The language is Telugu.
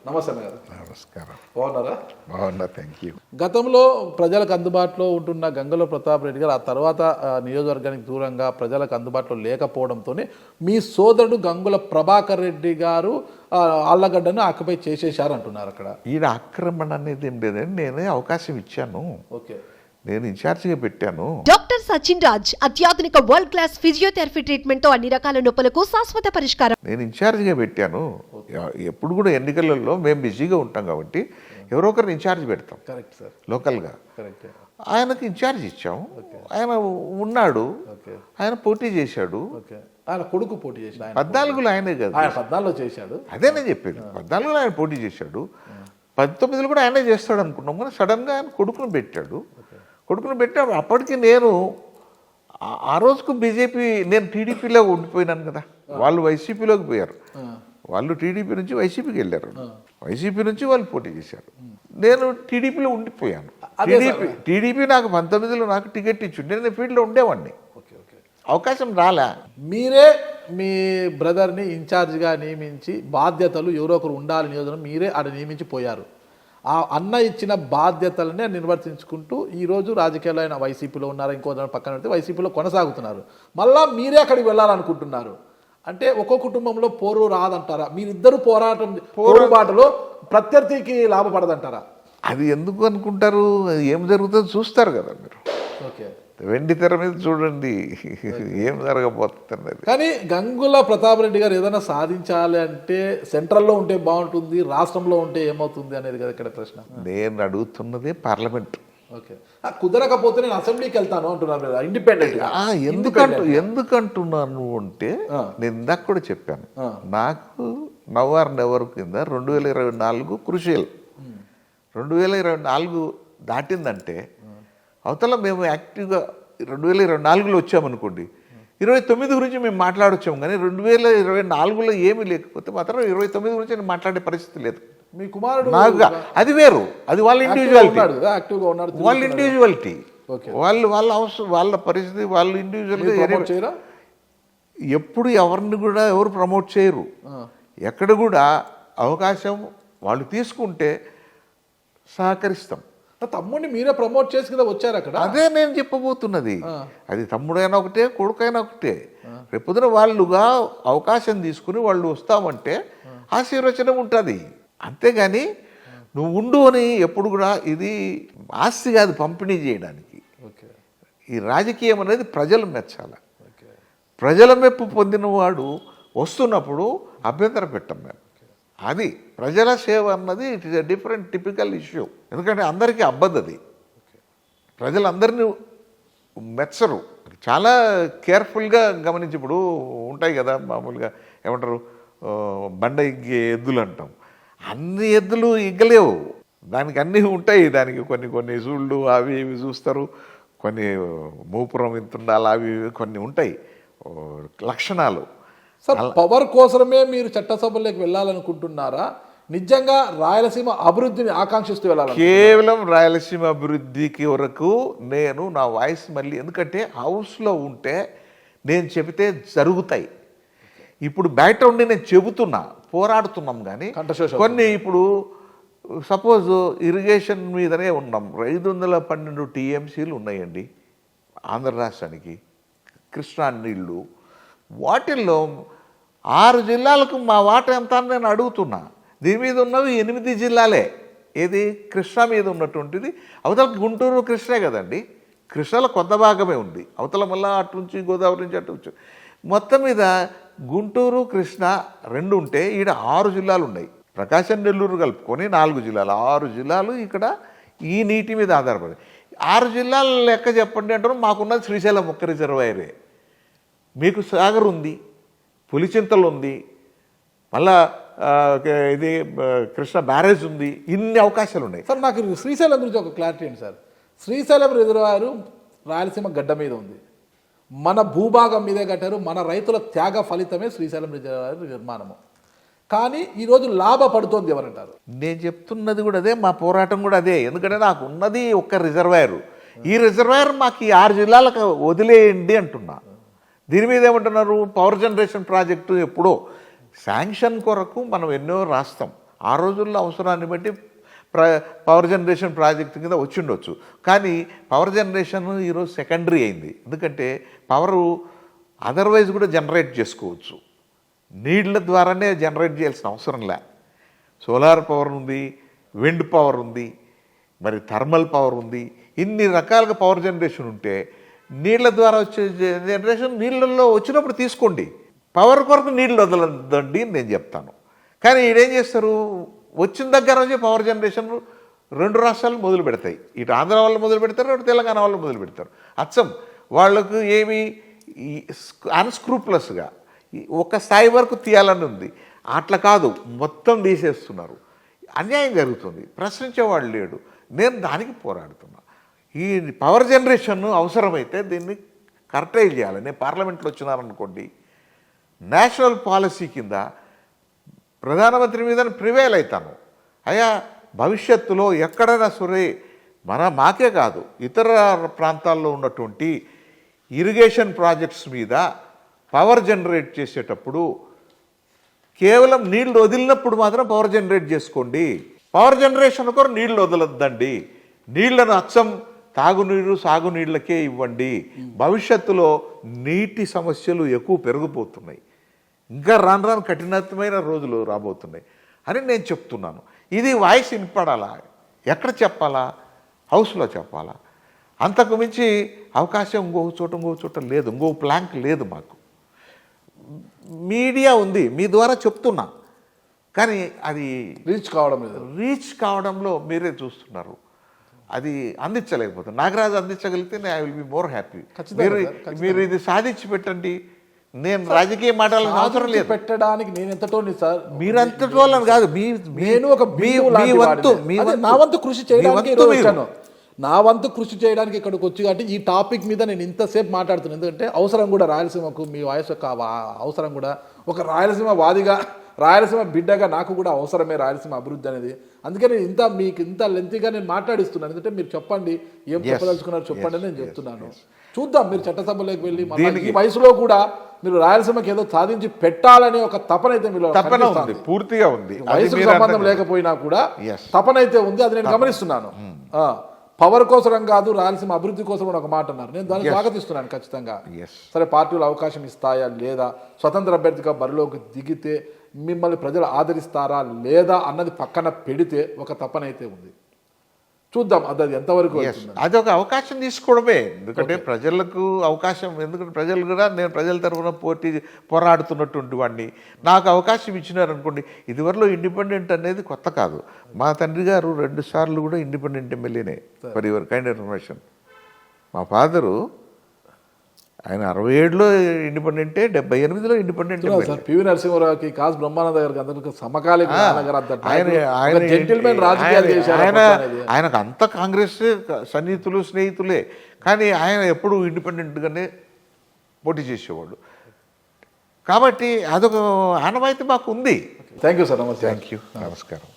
నమస్తే గారు. నమస్కారం. బాగున్నారా? బాగున్నా, థ్యాంక్ యూ. గతంలో ప్రజలకు అందుబాటులో ఉంటున్న గంగుల ప్రతాప్ రెడ్డి గారు ఆ తర్వాత నియోజకవర్గానికి దూరంగా ప్రజలకు అందుబాటులో లేకపోవడంతో మీ సోదరుడు గంగుల ప్రభాకర్ రెడ్డి గారు ఆళ్లగడ్డను ఆక్యుపై చేసేశారు అంటున్నారు. అక్కడ ఈయన ఆక్రమణ అనేది ఏం లేదండి, నేనే అవకాశం ఇచ్చాను. ఓకే, నేను ఇన్ఛార్జిగా పెట్టాను. డాక్టర్ సచిన్ రాజ్ అత్యాధునిక వరల్డ్ క్లాస్ ఫిజియోథెరపీ ట్రీట్మెంట్ తో అన్ని రకాల నొప్పులకు శాశ్వత పరిష్కారం. నేను ఇన్ఛార్జిగా పెట్టాను. ఎప్పుడు కూడా ఎన్నికలలో మేము బిజీగా ఉంటాం కాబట్టి ఎవరో ఒకరిని ఇన్ఛార్జ్ పెడతాం. కరెక్ట్ సార్, లోకల్గా. కరెక్ట్. ఆయనకు ఇన్ఛార్జ్ ఇచ్చాం. ఆయన ఉన్నాడు, ఆయన పోటీ చేశాడు. ఓకే, ఆయన కొడుకు పోటీ చేశాడు. 14లో ఆయనే కదా, ఆయన 14లో చేశాడు. అదే నేను చెప్పేది. 14లో ఆయన పోటీ చేశాడు, 19లో కూడా ఆయనే చేస్తాడు అనుకున్నాం. కానీ సడన్గా ఆయన కొడుకును పెట్టాడు. కొడుకును పెట్టాడు. అప్పటికి నేను ఆ రోజుకు బీజేపీ, నేను టీడీపీలో ఉండిపోయినాను కదా. వాళ్ళు వైసీపీలోకి పోయారు. వాళ్ళు టీడీపీ నుంచి వైసీపీకి వెళ్ళారు. వైసీపీ నుంచి వాళ్ళు పోటీ చేశారు. నేను టీడీపీలో ఉండిపోయాను. టీడీపీ నాకు 19లో నాకు టికెట్ ఇచ్చి నేను ఫీల్డ్లో ఉండేవాడిని. అవకాశం రాలే. మీరే మీ బ్రదర్ని ఇన్ఛార్జ్గా నియమించి బాధ్యతలు ఎవరో ఒకరు ఉండాలి నియోజకవర్గం మీరే ఆడ నియమించి పోయారు. ఆ అన్న ఇచ్చిన బాధ్యతలనే నిర్వర్తించుకుంటూ ఈరోజు రాజకీయాల్లో ఆయన వైసీపీలో ఉన్నారు, ఇంకో దాని పక్కన పెడితే వైసీపీలో కొనసాగుతున్నారు. మళ్ళా మీరే అక్కడికి వెళ్ళాలనుకుంటున్నారు. అంటే ఒక్కో కుటుంబంలో పోరు రాదంటారా? మీరిద్దరు పోరాటంలో ప్రత్యర్థికి లాభపడదంటారా? అది ఎందుకు అనుకుంటారు? ఏం జరుగుతుందో చూస్తారు కదా మీరు. ఓకే, వెండి తెర మీద చూడండి ఏం జరగబోతుంది. కానీ గంగుల ప్రతాప్ రెడ్డి గారు ఏదైనా సాధించాలి అంటే సెంట్రల్లో ఉంటే బాగుంటుంది, రాష్ట్రంలో ఉంటే ఏమవుతుంది అనేది కదా ఇక్కడ ప్రశ్న. నేను అడుగుతున్నదే పార్లమెంట్. ఓకే, కుదరకపోతే నేను అసెంబ్లీకి వెళ్తాను అంటున్నారు కదా, ఇండిపెండెంట్. ఎందుకంటున్నాను అంటే నేను ఇందాక కూడా చెప్పాను, నాకు నవ్వారు నెవరు కింద 2024 క్రూషియల్. 2024 దాటిందంటే అవతల మేము యాక్టివ్గా 2024లో వచ్చామనుకోండి, 29 గురించి మేము మాట్లాడొచ్చాము. కానీ 2024లో ఏమీ లేకపోతే మాత్రం 29 గురించి నేను మాట్లాడే పరిస్థితి లేదు. మీ కుమారుడు నాకు అది వేరు, అది వాళ్ళ ఇండివిజువాలిటీ. వాళ్ళ ఇండివిజువాలిటీ, వాళ్ళ అవసరం, వాళ్ళ పరిస్థితి, వాళ్ళు ఇండివిజువల్గా. ఎప్పుడు ఎవరిని కూడా ఎవరు ప్రమోట్ చేయరు. ఎక్కడ కూడా అవకాశం వాళ్ళు తీసుకుంటే సహకరిస్తాం. తమ్ముడిని మీరే ప్రమోట్ చేసి కదా వచ్చారు అక్కడ. అదే నేను చెప్పబోతున్నది. అది తమ్ముడైనా ఒకటే, కొడుకైనా ఒకటే. రేపొద్దున వాళ్ళుగా అవకాశం తీసుకుని వాళ్ళు వస్తామంటే ఆశీర్వచనం ఉంటుంది. అంతేగాని నువ్వు ఉండు అని ఎప్పుడు కూడా, ఇది ఆస్తి కాదు పంపిణీ చేయడానికి. ఈ రాజకీయం అనేది ప్రజలు మెచ్చాల. ప్రజల మెప్పు పొందినవాడు వస్తున్నప్పుడు అభ్యంతరం పెట్టం మేము. అది ప్రజల సేవ అన్నది it is a different typical issue. ఎందుకంటే అందరికీ అబ్బద్దది. ప్రజలందరినీ మెచ్చరు. చాలా కేర్ఫుల్గా గమనించి, ఇప్పుడు ఉంటాయి కదా మామూలుగా ఏమంటారు, బండ ఇగ్గే ఎద్దులు అంటాం. అన్ని ఎద్దులు ఇగ్గలేవు, దానికి అన్నీ ఉంటాయి. దానికి కొన్ని సూళ్ళు అవి ఇవి చూస్తారు, కొన్ని మూపురం ఇంత ఉండాలి, అవి కొన్ని ఉంటాయి లక్షణాలు. సార్, పవర్ కోసమే మీరు చట్టసభలోకి వెళ్ళాలనుకుంటున్నారా? నిజంగా రాయలసీమ అభివృద్ధిని ఆకాంక్షిస్తూ వెళ్ళాలి? కేవలం రాయలసీమ అభివృద్ధికి వరకు నేను నా వాయిస్ మళ్ళీ, ఎందుకంటే హౌస్లో ఉంటే నేను చెబితే జరుగుతాయి. ఇప్పుడు బయట ఉండి నేను చెబుతున్నా, పోరాడుతున్నాం. కానీ కొన్ని ఇప్పుడు సపోజ్ ఇరిగేషన్ మీదనే ఉన్నాం. 512 టీఎంసీలు ఉన్నాయండి ఆంధ్ర రాష్ట్రానికి, కృష్ణా నీళ్ళు. వాటిల్లో 6 జిల్లాలకు మా వాటా ఎంత అని నేను అడుగుతున్నా. దీని మీద ఉన్నవి 8 జిల్లాలే. ఏది కృష్ణా మీద ఉన్నటువంటిది. అవతల గుంటూరు కృష్ణే కదండి, కృష్ణలో కొంత భాగమే ఉంది. అవతల మళ్ళీ అటు నుంచి గోదావరి నుంచి అటు నుంచి మొత్తం మీద గుంటూరు కృష్ణ 2 ఉంటే ఈడ 6 జిల్లాలు ఉన్నాయి. ప్రకాశం నెల్లూరు కలుపుకొని 4 జిల్లాలు, 6 జిల్లాలు ఇక్కడ ఈ నీటి మీద ఆధారపడి. 6 జిల్లాల లెక్క చెప్పండి అంటారు. మాకున్నది శ్రీశైలం ఒక్క రిజర్వాయరే. మీకు సాగర్ ఉంది, పులిచింతలు ఉంది, మళ్ళా ఇది కృష్ణ బ్యారేజ్ ఉంది. ఇన్ని అవకాశాలు ఉన్నాయి. సార్, నాకు శ్రీశైలం గురించి ఒక క్లారిటీ ఏంటి సార్? శ్రీశైలం రిజర్వాయరు రాయలసీమ గడ్డ మీద ఉంది, మన భూభాగం మీదే కట్టారు. మన రైతుల త్యాగ ఫలితమే శ్రీశైలం రిజర్వాయర్ నిర్మాణము. కానీ ఈరోజు లాభపడుతోంది ఎవరంటారు? నేను చెప్తున్నది కూడా అదే, మా పోరాటం కూడా అదే. ఎందుకంటే నాకు ఉన్నది ఒక్క రిజర్వాయరు. ఈ రిజర్వాయర్ మాకు ఈ 6 జిల్లాలకు వదిలేయండి అంటున్నా. దీని మీద ఏమంటున్నారు, పవర్ జనరేషన్ ప్రాజెక్టు ఎప్పుడో శాంక్షన్ కొరకు మనం ఎన్నో రాస్తాం. ఆ రోజుల్లో అవసరాన్ని బట్టి పవర్ జనరేషన్ ప్రాజెక్ట్ కింద వచ్చిండొచ్చు. కానీ పవర్ జనరేషన్ ఈరోజు సెకండరీ అయింది. ఎందుకంటే పవరు అదర్వైజ్ కూడా జనరేట్ చేసుకోవచ్చు, నీళ్ళ ద్వారానే జనరేట్ చేయాల్సిన అవసరం లే. సోలార్ పవర్ ఉంది, విండ్ పవర్ ఉంది, మరి థర్మల్ పవర్ ఉంది. ఇన్ని రకాలుగా పవర్ జనరేషన్ ఉంటే నీళ్ళ ద్వారా వచ్చే జనరేషన్ నీళ్ళల్లో వచ్చినప్పుడు తీసుకోండి, పవర్ కొరకు నీళ్ళు వదలదండి అని నేను చెప్తాను. కానీ ఈడేం చేస్తారు, వచ్చిన దగ్గర నుంచి పవర్ జనరేషన్ 2 రాష్ట్రాలు మొదలు పెడతాయి. ఇటు ఆంధ్ర వాళ్ళు మొదలు పెడతారు, అటు తెలంగాణ వాళ్ళు మొదలు పెడతారు. అచ్చం వాళ్ళకు ఏమి అన్స్క్రూప్లెస్గా ఒక స్థాయి వరకు తీయాలని ఉంది, అట్లా కాదు మొత్తం తీసేస్తున్నారు. అన్యాయం జరుగుతుంది, ప్రశ్నించేవాడు లేడు. నేను దానికి పోరాడుతున్నా. ఈ పవర్ జనరేషన్ అవసరమైతే దీన్ని కర్టైల్ చేయాలి. నేను పార్లమెంట్లో వచ్చినారనుకోండి, నేషనల్ పాలసీ కింద ప్రధానమంత్రి మీద ప్రివేల్ అవుతాను. అయ్యా భవిష్యత్తులో ఎక్కడైనా సరే మాకే కాదు ఇతర ప్రాంతాల్లో ఉన్నటువంటి ఇరిగేషన్ ప్రాజెక్ట్స్ మీద పవర్ జనరేట్ చేసేటప్పుడు కేవలం నీళ్లు వదిలినప్పుడు మాత్రం పవర్ జనరేట్ చేసుకోండి, పవర్ జనరేషన్ కొరకు నీళ్లు వదలొద్దండి, నీళ్లను అచ్చం తాగునీరు సాగునీళ్ళకే ఇవ్వండి. భవిష్యత్తులో నీటి సమస్యలు ఎక్కువ పెరిగిపోతున్నాయి, ఇంకా రాను రాను కఠినమైన రోజులు రాబోతున్నాయి అని నేను చెప్తున్నాను. ఇది వాయిస్ వినపడాలా, ఎక్కడ చెప్పాలా, హౌస్లో చెప్పాలా. అంతకు మించి అవకాశం ఇంకో చోట లేదు, ఇంకో ప్లాంక్ లేదు మాకు. మీడియా ఉంది, మీ ద్వారా చెప్తున్నా, కానీ అది రీచ్ కావడంలో మీరే చూస్తున్నారు. అది అందించలేకపోతుంది. నాగరాజు అందించగలిగితే I will be more happy. మీరు ఇది సాధించి పెట్టండి, నేను రాజకీయ మాటలకు అవసరం లేదు. పెట్టడానికి నేను ఎంతటో సార్, మీరంతటో కాదు, నేను ఒక నా వంతు కృషి చేయడానికి నా వంతు కృషి చేయడానికి ఇక్కడికి వచ్చి కాబట్టి ఈ టాపిక్ మీద నేను ఇంతసేపు మాట్లాడుతున్నాను. ఎందుకంటే అవసరం కూడా రాయలసీమకు, మీ వాయిస్ యొక్క అవసరం కూడా, ఒక రాయలసీమ వాదిగా, రాయలసీమ బిడ్డగా నాకు కూడా అవసరమే రాయలసీమ అభివృద్ధి అనేది. అందుకే నేను మీకు ఇంత లెంతీగా నేను మాట్లాడిస్తున్నాను. ఎందుకంటే మీరు చెప్పండి, ఏం చెప్పదలుచుకున్నారు చెప్పండి అని నేను చెప్తున్నాను. చూద్దాం, మీరు చట్టసభలోకి వెళ్ళి ఈ వయసులో కూడా మీరు రాయలసీమకి ఏదో సాధించి పెట్టాలనే ఒక తపనైతే మీలో పూర్తిగా ఉంది. వయసుకు సంబంధం లేకపోయినా కూడా తపనైతే ఉంది, అది నేను గమనిస్తున్నాను. పవర్ కోసం కాదు, రాయలసీమ అభివృద్ధి కోసం ఒక మాట అన్నారు, నేను దాన్ని స్వాగతిస్తున్నాను ఖచ్చితంగా. సరే, పార్టీలు అవకాశం ఇస్తాయా లేదా, స్వతంత్ర అభ్యర్థిగా బరిలోకి దిగితే మిమ్మల్ని ప్రజలు ఆదరిస్తారా లేదా అన్నది పక్కన పెడితే ఒక తపనైతే ఉంది. చూద్దాం అది ఎంతవరకు. అది ఒక అవకాశం తీసుకోవడమే. ఎందుకంటే ప్రజలకు అవకాశం, ఎందుకంటే ప్రజలు కూడా, నేను ప్రజల తరఫున పోరాడుతున్నటువంటి వాడిని, నాకు అవకాశం ఇచ్చినారనుకోండి. ఇదివరలో ఇండిపెండెంట్ అనేది కొత్త కాదు. మా తండ్రి గారు 2 సార్లు కూడా ఇండిపెండెంట్ ఎమ్మెల్యేనే, ఫర్ యువర్ కైండ్ ఇన్ఫర్మేషన్. మా ఫాదరు ఆయన 67లో ఇండిపెండెంటే, 78లో ఇండిపెండెంట్. పివి నరసింహారావుకి, కాసు బ్రహ్మానంద గారికి అందరికీ సమకాలీన ఆయనకు అంత కాంగ్రెస్ సన్నిహితులు స్నేహితులే, కానీ ఆయన ఎప్పుడు ఇండిపెండెంట్గానే పోటీ చేసేవాడు. కాబట్టి అదొక ఆనవాయితీ మాకు ఉంది. Thank you sir. Thank you, నమస్కారం.